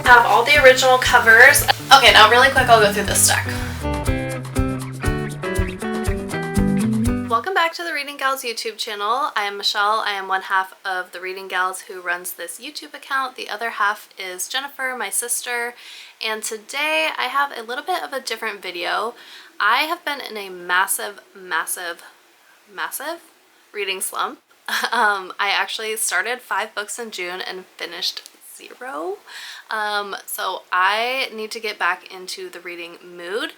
Have all the original covers. Okay, now really quick, I'll go through this stack. Welcome back to the Reading Gals YouTube channel. I am Michelle. I am one half of the Reading Gals who runs this YouTube account. The other half is Jennifer, my sister, and today I have a little bit of a different video. I have been in a massive reading slump. I actually started 5 books in June and finished 0. So I need to get back into the reading mood.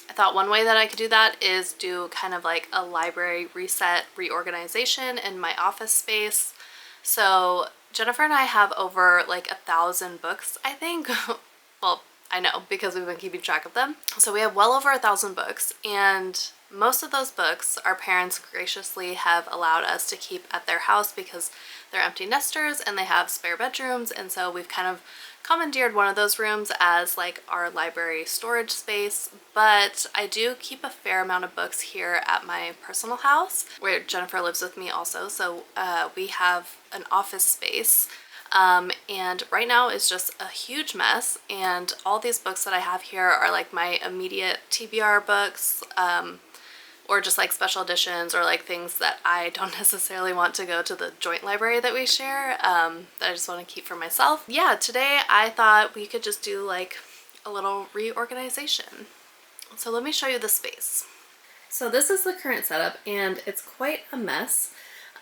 I thought one way that I could do that is do kind of like a library reset, reorganization in my office space. So Jennifer and I have over like 1,000 books, I think. Well, I know because we've been keeping track of them. So we have well over 1,000 books, and most of those books our parents graciously have allowed us to keep at their house because they're empty nesters and they have spare bedrooms, and so we've kind of commandeered one of those rooms as like our library storage space. But I do keep a fair amount of books here at my personal house where Jennifer lives with me also, so we have an office space. And right now it's just a huge mess, and all these books that I have here are like my immediate TBR books, or just like special editions, or like things that I don't necessarily want to go to the joint library that we share, that I just want to keep for myself. Yeah, today I thought we could just do like a little reorganization. So let me show you the space. So this is the current setup, and it's quite a mess.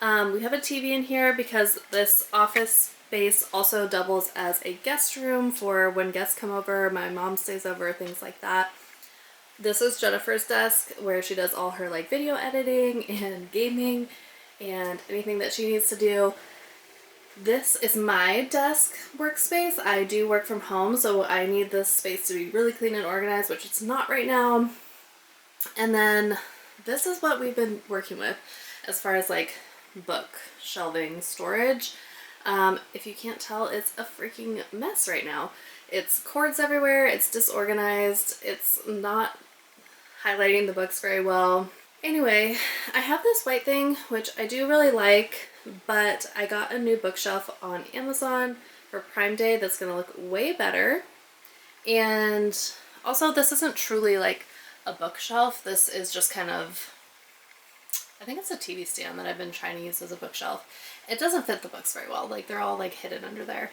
We have a TV in here because this office space also doubles as a guest room for when guests come over, my mom stays over, things like that. This is Jennifer's desk where she does all her like video editing and gaming and anything that she needs to do. This is my desk workspace. I do work from home, so I need this space to be really clean and organized, which it's not right now. And then this is what we've been working with as far as like book shelving storage. If you can't tell, it's a freaking mess right now. It's cords everywhere, it's disorganized, it's not highlighting the books very well. Anyway, I have this white thing, which I do really like, but I got a new bookshelf on Amazon for Prime Day that's gonna look way better. And also, this isn't truly like a bookshelf. This is just kind of, I think it's a TV stand that I've been trying to use as a bookshelf. It doesn't fit the books very well. Like, they're all like hidden under there.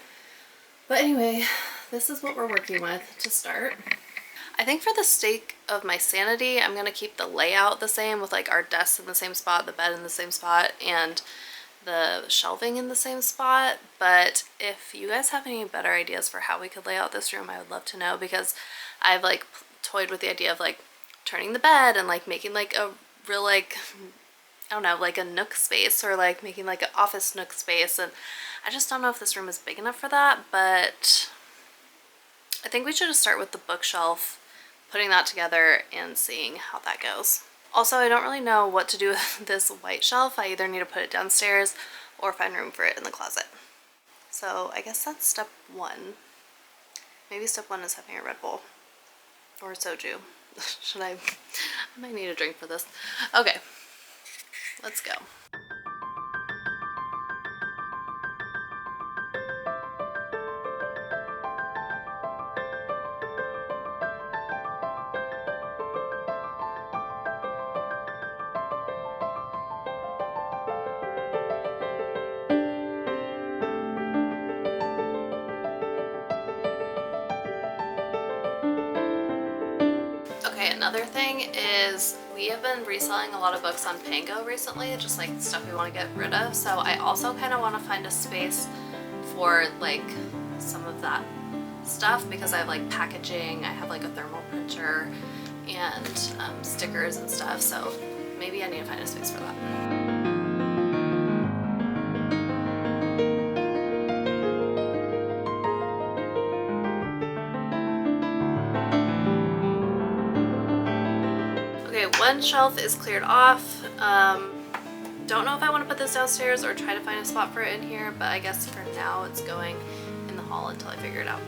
But anyway, this is what we're working with to start. I think for the sake of my sanity, I'm going to keep the layout the same, with like our desks in the same spot, the bed in the same spot, and the shelving in the same spot. But if you guys have any better ideas for how we could lay out this room, I would love to know, because I've like toyed with the idea of like turning the bed and like making like a real like, I don't know, like a nook space, or like making like an office nook space, and I just don't know if this room is big enough for that. But I think we should just start with the bookshelf, putting that together and seeing how that goes. Also, I don't really know what to do with this white shelf. I either need to put it downstairs or find room for it in the closet. So I guess that's step 1. Maybe step 1 is having a Red Bull or a soju. Should I might need a drink for this. Okay, let's go. Another thing is we have been reselling a lot of books on Pango recently, just like stuff we want to get rid of. So I also kind of want to find a space for like some of that stuff, because I have like packaging, I have like a thermal printer and stickers and stuff. So maybe I need to find a space for that. One shelf is cleared off. Don't know if I want to put this downstairs or try to find a spot for it in here, but I guess for now it's going in the hall until I figure it out.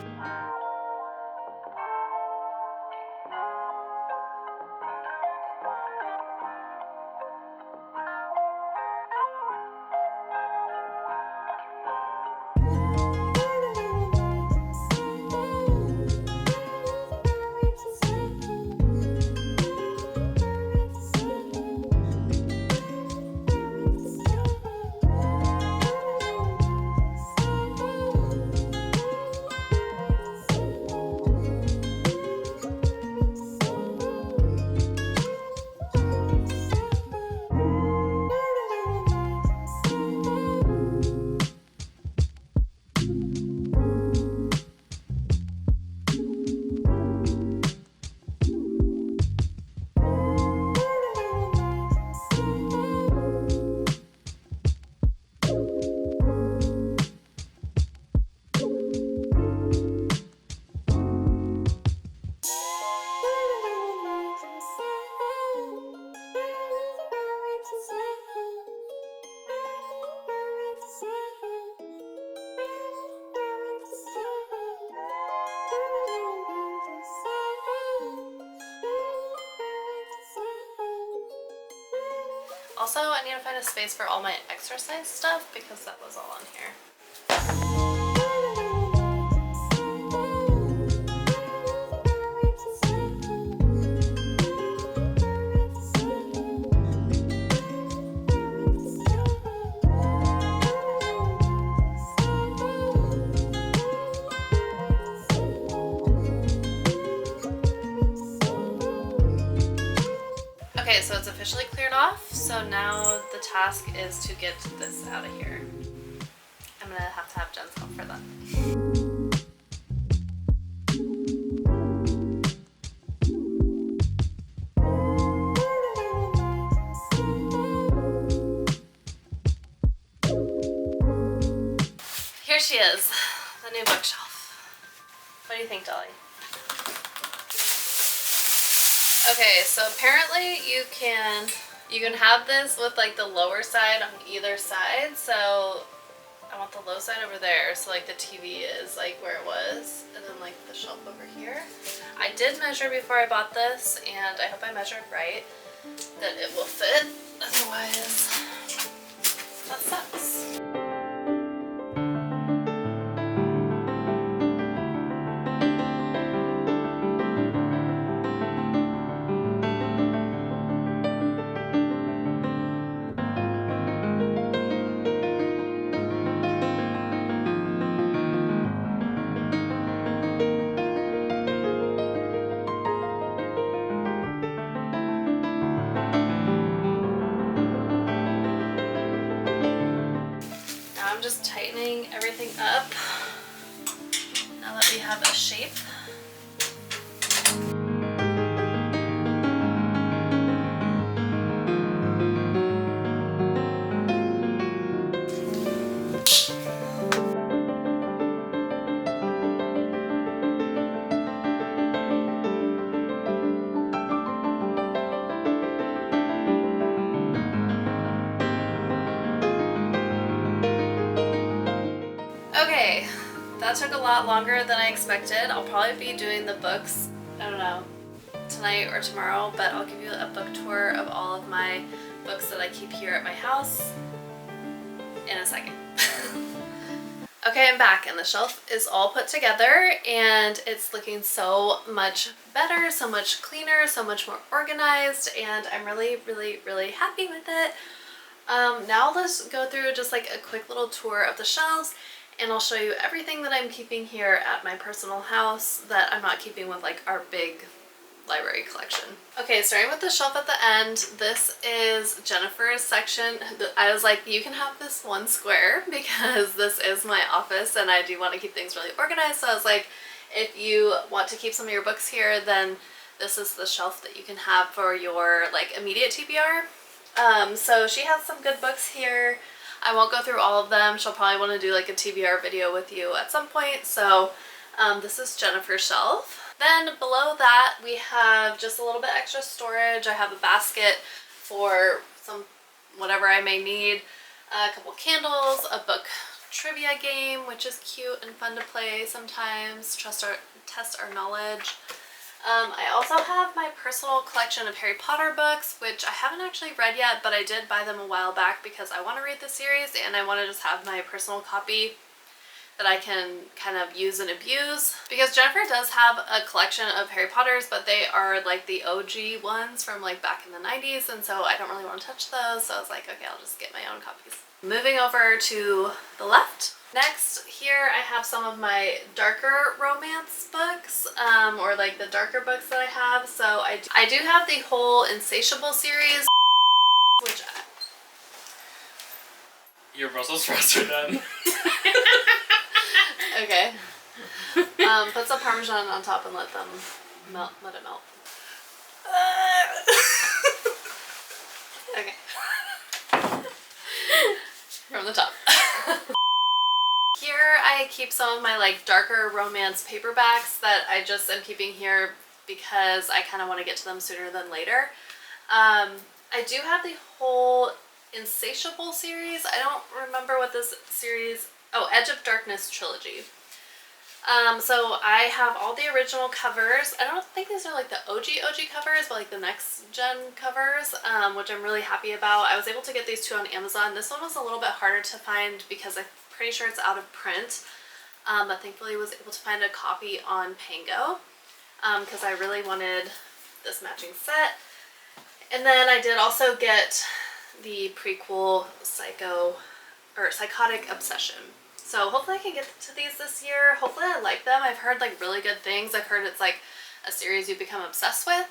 Also, I need to find a space for all my exercise stuff because that was all on here. Okay, so it's officially cleared off, so now the task is to get this out of here. I'm gonna have to have Jen's help for that. Here she is, the new bookshelf. What do you think, Dolly? Okay, so apparently you can have this with like the lower side on either side. So I want the low side over there, so like the TV is like where it was, and then like the shelf over here. I did measure before I bought this, and I hope I measured right, that it will fit. Otherwise, that sucks. I'm just tightening everything up now that we have a shape. Okay, that took a lot longer than I expected. I'll probably be doing the books, I don't know, tonight or tomorrow, but I'll give you a book tour of all of my books that I keep here at my house in a second. Okay, I'm back and the shelf is all put together and it's looking so much better, so much cleaner, so much more organized, and I'm really, really, really happy with it. Now let's go through just like a quick little tour of the shelves, and I'll show you everything that I'm keeping here at my personal house that I'm not keeping with like our big library collection. Okay, starting with the shelf at the end, this is Jennifer's section. I was like, you can have this one square because this is my office and I do want to keep things really organized. So I was like, if you want to keep some of your books here, then this is the shelf that you can have for your like immediate TBR. So she has some good books here. I won't go through all of them. She'll probably want to do like a TBR video with you at some point. So this is Jennifer's shelf. Then below that we have just a little bit extra storage. I have a basket for some whatever I may need, a couple candles, a book trivia game, which is cute and fun to play sometimes, test our knowledge. I also have my personal collection of Harry Potter books, which I haven't actually read yet, but I did buy them a while back because I want to read the series and I want to just have my personal copy that I can kind of use and abuse. Because Jennifer does have a collection of Harry Potters, but they are like the OG ones from like back in the 90s, and so I don't really want to touch those, so I was like, okay, I'll just get my own copies. Moving over to the left. Next, here I have some of my darker romance books, or like the darker books that I have. So I do have the whole Insatiable series, which Your Brussels sprouts are done. Okay. Put some Parmesan on top and let them melt. Let it melt. Okay. From the top. Here I keep some of my like darker romance paperbacks that I just am keeping here because I kind of want to get to them sooner than later. I do have the whole Insatiable series. I don't remember what this series... Oh, Edge of Darkness trilogy. So I have all the original covers. I don't think these are like the OG covers, but like the next gen covers, which I'm really happy about. I was able to get these two on Amazon. This one was a little bit harder to find because I'm pretty sure it's out of print. But thankfully I was able to find a copy on Pango because I really wanted this matching set. And then I did also get the prequel Psychotic Obsession. So hopefully I can get to these this year. Hopefully I like them. I've heard like really good things. I've heard it's like a series you become obsessed with.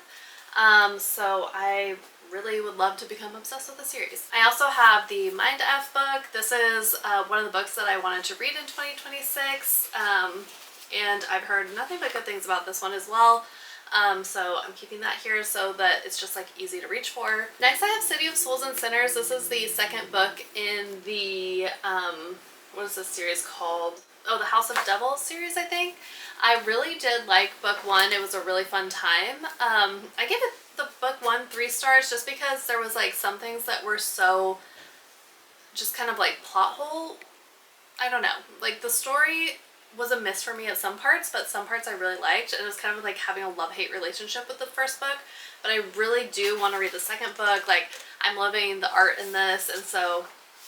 So I really would love to become obsessed with the series. I also have the Mind F book. This is one of the books that I wanted to read in 2026. And I've heard nothing but good things about this one as well. So I'm keeping that here so that it's just like easy to reach for. Next I have City of Souls and Sinners. This is the second book in the, what is this series called? Oh, the House of Devils series, I think. I really did like book one. It was a really fun time. I gave it the book 1 3 stars just because there was like some things that were so just kind of like plot hole. I don't know. Like the story was a miss for me at some parts, but some parts I really liked, and it was kind of like having a love-hate relationship with the first book. But I really do want to read the second book. Like I'm loving the art in this, and so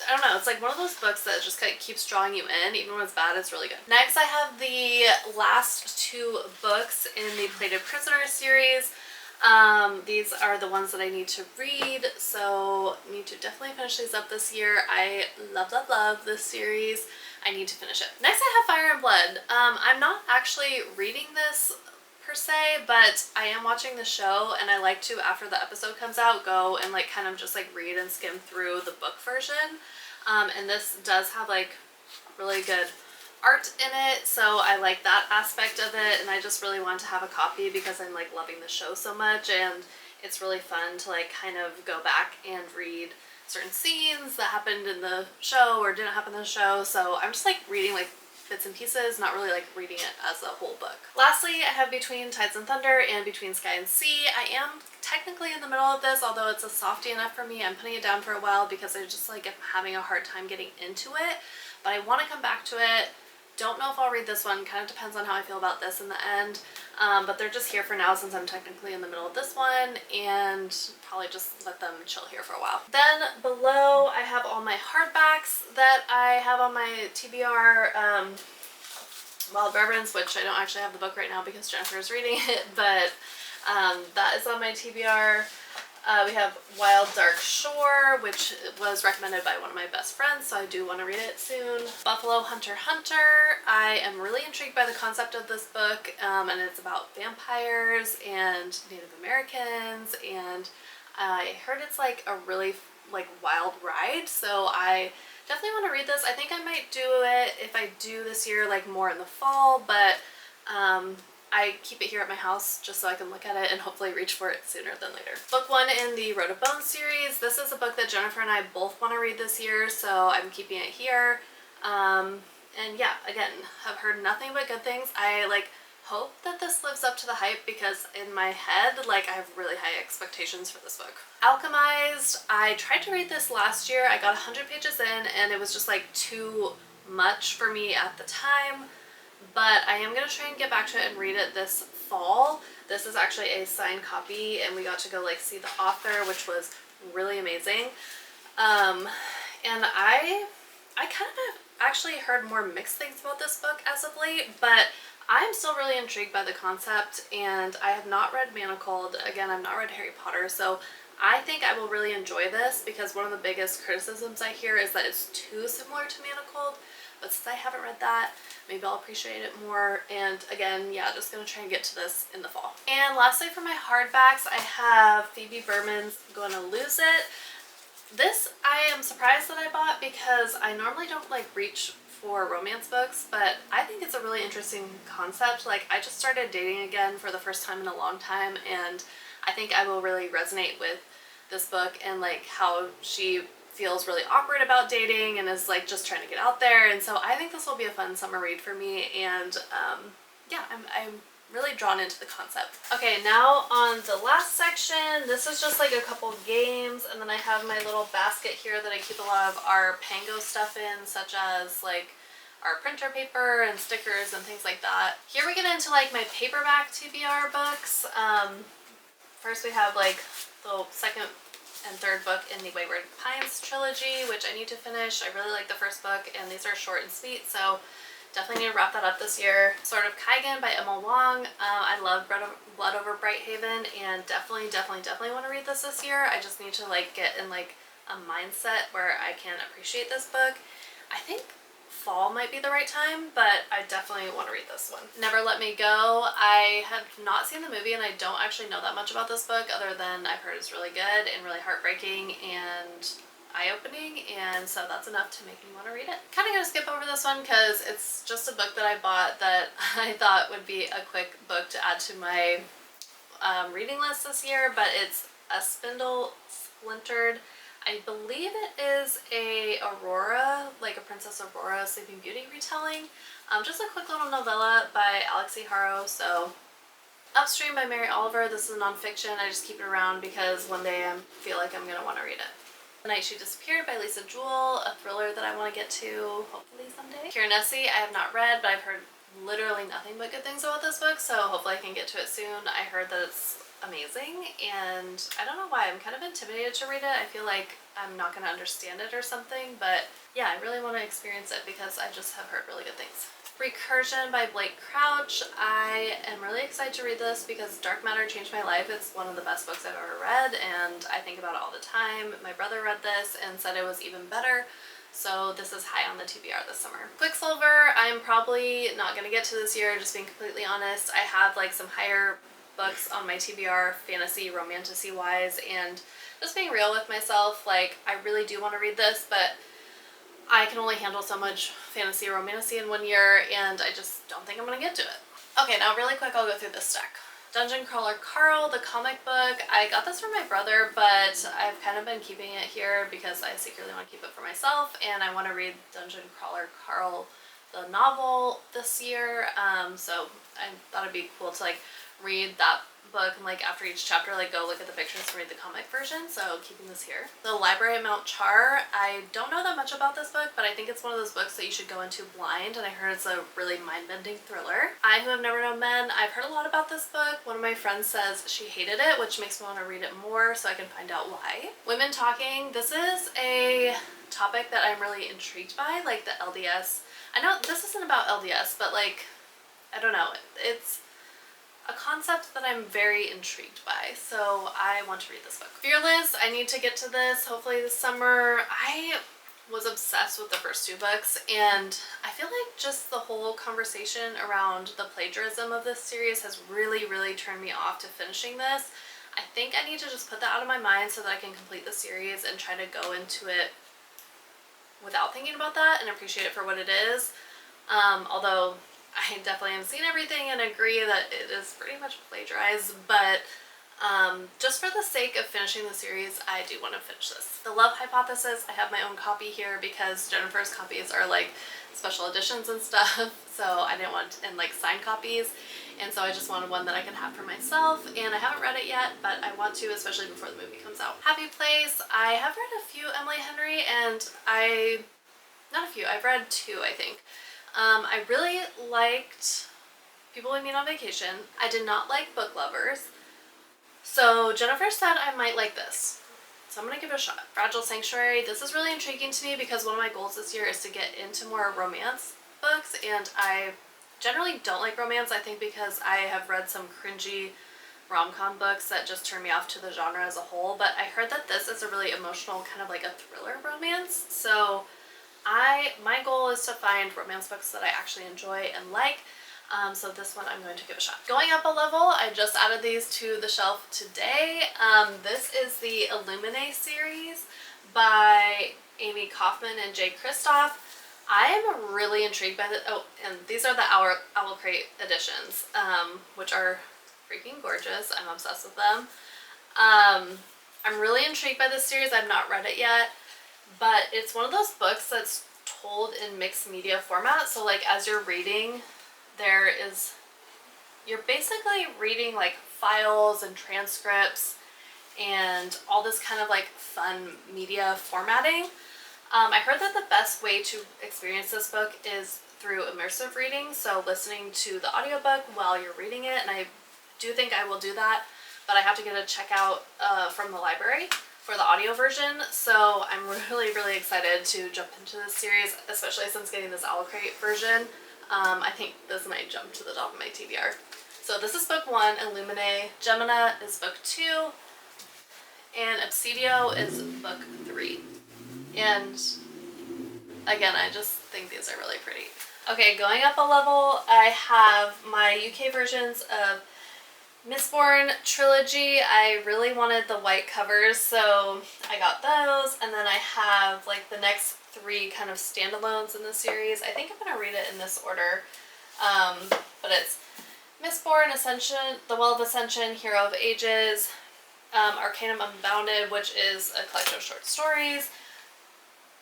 I don't know, it's like one of those books that just kind of keeps drawing you in. Even when it's bad, it's really good. Next I have the last 2 books in the Plated Prisoner series. These are the ones that I need to read, so I need to definitely finish these up this year. I love this series. I need to finish it. Next I have Fire and Blood. I'm not actually reading this per se, but I am watching the show, and I like to, after the episode comes out, go and like kind of just like read and skim through the book version. And this does have like really good art in it, so I like that aspect of it, and I just really want to have a copy because I'm like loving the show so much, and it's really fun to like kind of go back and read certain scenes that happened in the show or didn't happen in the show. So I'm just like reading like bits and pieces, not really like reading it as a whole book. Lastly, I have Between Tides and Thunder and Between Sky and Sea. I am technically in the middle of this, although it's a softie enough for me. I'm putting it down for a while because I just like am having a hard time getting into it, but I want to come back to it. Don't know if I'll read this one, kind of depends on how I feel about this in the end, but they're just here for now since I'm technically in the middle of this one, and probably just let them chill here for a while. Then below I have all my hardbacks that I have on my TBR, Wild Reverence, which I don't actually have the book right now because Jennifer is reading it, but that is on my TBR. We have Wild Dark Shore, which was recommended by one of my best friends, so I do want to read it soon. Buffalo Hunter Hunter. I am really intrigued by the concept of this book, and it's about vampires and Native Americans, and I heard it's like a really like wild ride, so I definitely want to read this. I think I might do it if I do this year like more in the fall, but I keep it here at my house just so I can look at it and hopefully reach for it sooner than later. Book 1 in the Road of Bones series. This is a book that Jennifer and I both want to read this year, so I'm keeping it here. And yeah, again, have heard nothing but good things. I like hope that this lives up to the hype because in my head, like I have really high expectations for this book. Alchemized. I tried to read this last year. I got 100 pages in and it was just like too much for me at the time. But I am going to try and get back to it and read it this fall. This is actually a signed copy, and we got to go like see the author, which was really amazing. And I kind of actually heard more mixed things about this book as of late, but I'm still really intrigued by the concept, and I have not read Manacled. Again, I've not read Harry Potter, so I think I will really enjoy this because one of the biggest criticisms I hear is that it's too similar to Manacled. But since I haven't read that, maybe I'll appreciate it more. And again, yeah, just gonna try and get to this in the fall. And lastly, for my hardbacks, I have Phoebe Berman's Gonna Lose It. This I am surprised that I bought because I normally don't like reach for romance books, but I think it's a really interesting concept. Like I just started dating again for the first time in a long time, and I think I will really resonate with this book and like how she feels really awkward about dating and is like just trying to get out there, and so I think this will be a fun summer read for me, and yeah, I'm really drawn into the concept. Okay, now on the last section, this is just like a couple games, and then I have my little basket here that I keep a lot of our Pango stuff in, such as like our printer paper and stickers and things like that. Here we get into like my paperback TBR books. First we have like the second and third book in the Wayward Pines trilogy, which I need to finish. I really like the first book, and these are short and sweet, so definitely need to wrap that up this year. Sword of Kaigan by Emma Wong. I love Blood Over Brighthaven, and definitely want to read this year. I just need to like get in like a mindset where I can appreciate this book. I think fall might be the right time, but I definitely want to read this one. Never Let Me Go. I have not seen the movie, and I don't actually know that much about this book other than I've heard it's really good and really heartbreaking and eye-opening, and so that's enough to make me want to read it. Kind of gonna skip over this one because it's just a book that I bought that I thought would be a quick book to add to my reading list this year, but it's A Spindle Splintered. I believe it is a Aurora, like a Princess Aurora Sleeping Beauty retelling. Just a quick little novella by Alexi Haro. So Upstream by Mary Oliver. This is a nonfiction. I just keep it around because one day I feel like I'm going to want to read it. The Night She Disappeared by Lisa Jewell, a thriller that I want to get to hopefully someday. Kira Nessie, I have not read, but I've heard literally nothing but good things about this book, so hopefully I can get to it soon. I heard that it's amazing, and I don't know why. I'm kind of intimidated to read it. I feel like I'm not going to understand it or something, but yeah, I really want to experience it because I just have heard really good things. Recursion by Blake Crouch. I am really excited to read this because Dark Matter changed my life. It's one of the best books I've ever read, and I think about it all the time. My brother read this and said it was even better, so this is high on the TBR this summer. Quicksilver, I'm probably not going to get to this year, just being completely honest. I have like some higher books on my TBR fantasy romantasy wise, and just being real with myself, like I really do want to read this, but I can only handle so much fantasy romantasy in one year, and I just don't think I'm gonna get to it. Okay, now really quick I'll go through this stack. Dungeon Crawler Carl, the comic book. I got this from my brother, but I've kind of been keeping it here because I secretly want to keep it for myself, and I want to read Dungeon Crawler Carl, the novel, this year. So I thought it'd be cool to like read that book and like after each chapter like go look at the pictures and read the comic version, so keeping this here. The Library at Mount Char, I don't know that much about this book, but I think it's one of those books that you should go into blind, and I heard it's a really mind-bending thriller. I Who Have Never Known Men, I've heard a lot about this book. One of my friends says she hated it, which makes me want to read it more so I can find out why. Women Talking, this is a topic that I'm really intrigued by, like the LDS. I know this isn't about LDS, but like, I don't know, it's a concept that I'm very intrigued by, so I want to read this book. Fearless, I need to get to this hopefully this summer. I was obsessed with the first two books, and I feel like just the whole conversation around the plagiarism of this series has really turned me off to finishing this. I think I need to just put that out of my mind so that I can complete the series and try to go into it without thinking about that and appreciate it for what it is. Although I definitely have seen everything and agree that it is pretty much plagiarized, but just for the sake of finishing the series, I do want to finish this. The Love Hypothesis, I have my own copy here because Jennifer's copies are like special editions and stuff, so I didn't want, and like signed copies, and so I just wanted one that I can have for myself, and I haven't read it yet, but I want to, especially before the movie comes out. Happy Place, I have read a few Emily Henry, and not a few, I've read two, I think. I really liked People We Meet on Vacation. I did not like Book Lovers. So Jennifer said I might like this, so I'm gonna give it a shot. Fragile Sanctuary, this is really intriguing to me because one of my goals this year is to get into more romance books, and I generally don't like romance, I think because I have read some cringy rom-com books that just turn me off to the genre as a whole, but I heard that this is a really emotional, kind of like a thriller romance, so my goal is to find romance books that I actually enjoy and like, so this one I'm going to give a shot. Going up a level, I just added these to the shelf today. This is the Illuminae series by Amy Kaufman and Jay Kristoff. I am really intrigued by the, oh, and these are the Owl Crate editions, which are freaking gorgeous. I'm obsessed with them. I'm really intrigued by this series. I've not read it yet, but it's one of those books that's told in mixed media format. So like as you're reading, you're basically reading like files and transcripts and all this kind of like fun media formatting. I heard that the best way to experience this book is through immersive reading, so listening to the audiobook while you're reading it, and I do think I will do that, but I have to get a checkout from the library for the audio version, so I'm really excited to jump into this series, especially since getting this Owl Crate version. I think this might jump to the top of my TBR. So this is book 1, Illumine. Gemina is book 2, and Obsidio is book 3. And again, I just think these are really pretty. Okay, going up a level, I have my UK versions of Mistborn trilogy. I really wanted the white covers, so I got those, and then I have like the next 3 kind of standalones in the series. I think I'm going to read it in this order, but it's Mistborn, Ascension, The Well of Ascension, Hero of Ages, Arcanum Unbounded, which is a collection of short stories,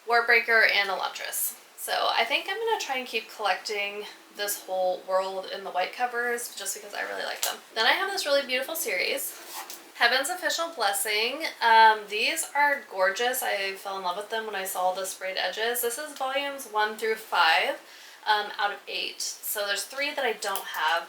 Warbreaker, and Elantris. So I think I'm going to try and keep collecting this whole world in the white covers just because I really like them. Then I have this really beautiful series, Heaven's Official Blessing. These are gorgeous. I fell in love with them when I saw the sprayed edges. This is volumes 1 through 5 out of 8. So there's 3 that I don't have.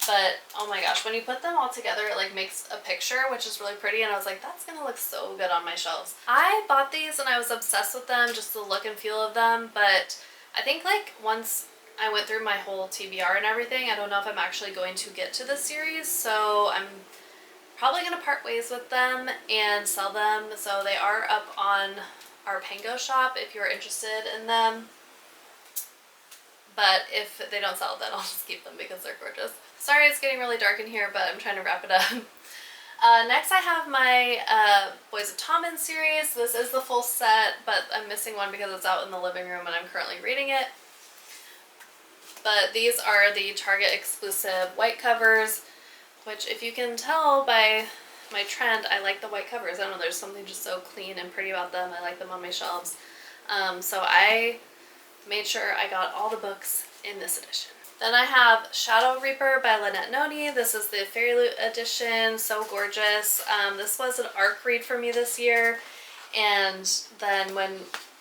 But oh my gosh, when you put them all together, it like makes a picture, which is really pretty, and I was like, that's gonna look so good on my shelves. I bought these and I was obsessed with them, just the look and feel of them, but I think like once I went through my whole TBR and everything, I don't know if I'm actually going to get to this series, so I'm probably gonna part ways with them and sell them. So they are up on our Pango shop if you're interested in them. But if they don't sell, then I'll just keep them because they're gorgeous. Sorry it's getting really dark in here, but I'm trying to wrap it up. Next I have my Boys of Tommen series. This is the full set, but I'm missing one because it's out in the living room and I'm currently reading it. But these are the Target exclusive white covers, which if you can tell by my trend, I like the white covers. I don't know, there's something just so clean and pretty about them. I like them on my shelves. So I made sure I got all the books in this edition. Then I have Shadow Reaper by Lynette Noni. This is the Fairy Loot edition, so gorgeous. This was an ARC read for me this year, and then when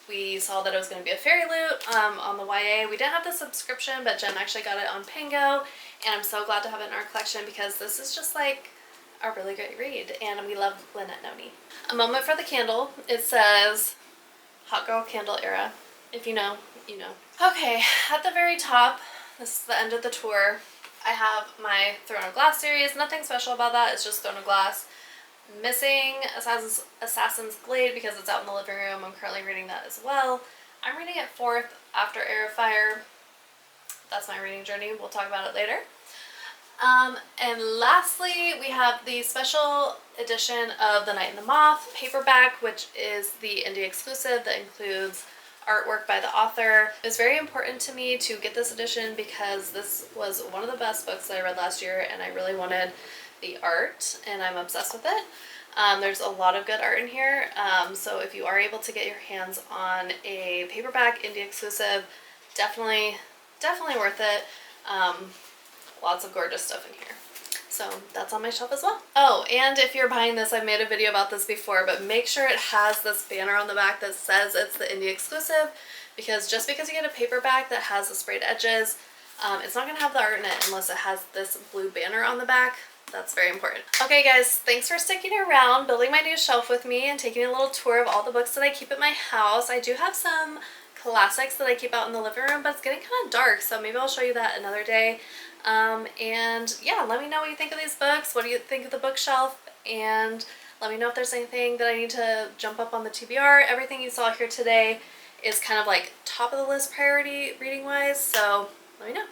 we saw that it was going to be a Fairy Loot on the YA, we didn't have the subscription, but Jen actually got it on Pango, and I'm so glad to have it in our collection because this is just like a really great read, and we love Lynette Noni. A Moment for the Candle. It says Hot Girl Candle Era. If you know, you know. Okay, at the very top, this is the end of the tour. I have my Throne of Glass series. Nothing special about that. It's just Throne of Glass. Missing Assassin's Glade because it's out in the living room. I'm currently reading that as well. I'm reading it 4th after Air of Fire. That's my reading journey. We'll talk about it later. And lastly, we have the special edition of The Night and the Moth paperback, which is the indie exclusive that includes artwork by the author. It was very important to me to get this edition because this was one of the best books that I read last year, and I really wanted the art, and I'm obsessed with it. There's a lot of good art in here, so if you are able to get your hands on a paperback indie exclusive, definitely worth it. Lots of gorgeous stuff in here. So that's on my shelf as well. Oh, and if you're buying this, I've made a video about this before, but make sure it has this banner on the back that says it's the indie exclusive, because just because you get a paperback that has the sprayed edges, it's not going to have the art in it unless it has this blue banner on the back. That's very important. Okay guys, thanks for sticking around, building my new shelf with me, and taking a little tour of all the books that I keep at my house. I do have some classics that I keep out in the living room, but it's getting kind of dark, so maybe I'll show you that another day. And yeah, let me know what you think of these books. What do you think of the bookshelf? And let me know if there's anything that I need to jump up on the TBR. Everything you saw here today is kind of like top of the list priority reading wise, so let me know.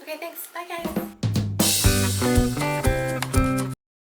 Okay, thanks. Bye guys.